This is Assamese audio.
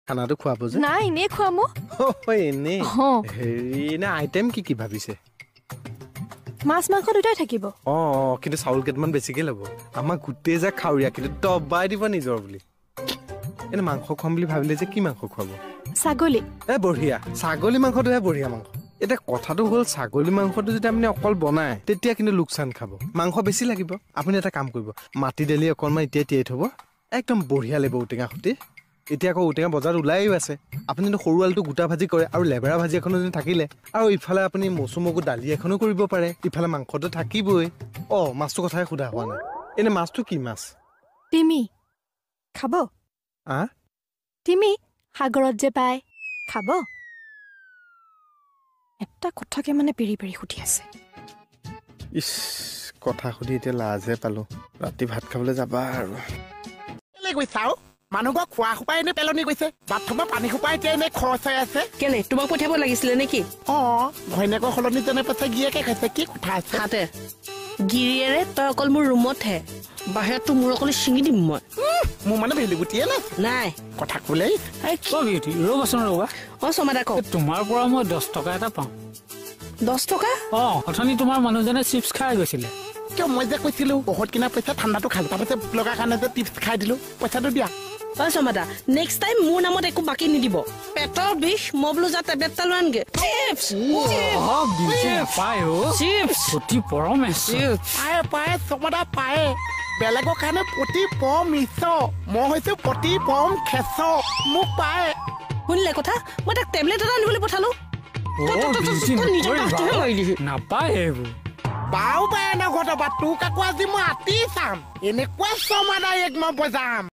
খানাটো খুৱাব যে নাই এনে খুৱাম এনে হেৰি না আইটেম কি ভাবিছে মাছ মাংস দুটাই থাকিব কিন্তু চাউল কেইটামান বেছিকে ল'ব আমাক গোটেই যে খাউৰীয়া কিন্তু দবাই দিব নিজৰ বুলি এনে মাংস খুৱাম বুলি ভাবিলে যে কি মাংস খুৱাব ছাগলী বঢ়িয়া ছাগলী মাংসটোহে বঢ়িয়া মাংস এটা কথাটো হ'ল ছাগলী মাংসটো যদি আপুনি অকল বনায় তেতিয়া কিন্তু লোকচান খাব মাংস বেছি লাগিব আপুনি এটা কাম কৰিব মাটি দালি অকণমান এতিয়া তিয়াই থ'ব একদম বঢ়িয়া লাগিব ঔটেঙা সৈতে এতিয়া আকৌ ঔটেঙা বজাৰত ওলাইও আছে আপুনি যদি সৰু আলুটো গোটা ভাজি কৰে আৰু লেবেৰা ভাজি এখনো যদি থাকিলে আৰু ইফালে আপুনি মচুমগু দালি এখনো কৰিব পাৰে ইফালে মাংসটো থাকিবই মাছটো কথাই সোধা হোৱা নাই এনে মাছটো কি মাছ তিমি খাব তিমি সাগৰত যে পায় খাব এটা কথাকে মানে পেৰি পেৰি সুধি আছে ইছ কথা সুধি এতিয়া লাজে পালো ৰাতি ভাত খাবলৈ যাবা আৰু মানুহক খোৱা সোপাই এনে পেলনি গৈছে বাথৰুমৰ পানী সোপাই এতিয়া এনে খৰচ হৈ আছে কেনে তোমাক পঠিয়াব লাগিছিলে নেকি ঘৈণীয়েকৰ সলনি যেনে পাইছে গিৰিয়েকে খাইছে কি কথা আছে হাতে গিৰিয়েৰে তই অকল মোৰ ৰুমতহে বাহিৰততো মোৰ অকল ছিঙি দিম মই মোৰ মানে ভেলি গুটিয়ে নাই কথা ক'লে ৰ'বাচোন ৰ'বা চমাদা কওক তোমাৰ পৰা মই 10 টকা এটা পাওঁ 10 টকা অথনি তোমাৰ মানুহজনে চিপছ খাই গৈছিলে কিয় মই যে কৈছিলো বহুত কিনা পইচা ঠাণ্ডাটো খালো তাৰপিছত লগা কাৰণে যে টিপছ খাই দিলো পইচাটো দিয়া চমাদা নেক্সট টাইম মোৰ নামত একো বাকী নিদিব পেটৰ বিষ মই বোলো যা টেবলেট এটা লৈ আনগে পায় চমাদা পায় বেলেগৰ কাৰণে প্ৰতি পম মিছ মই হৈছো প্ৰতি পম খেচ মোক পায় শুনিলে কথা মই তাক টেবলেট এটা আনিবলৈ পঠালো নাপায় এইবোৰ বাও পায় ন ঘটবা তোক আকৌ আজি মই আতি চাম এনেকুৱা চমাদা এক মই বজাম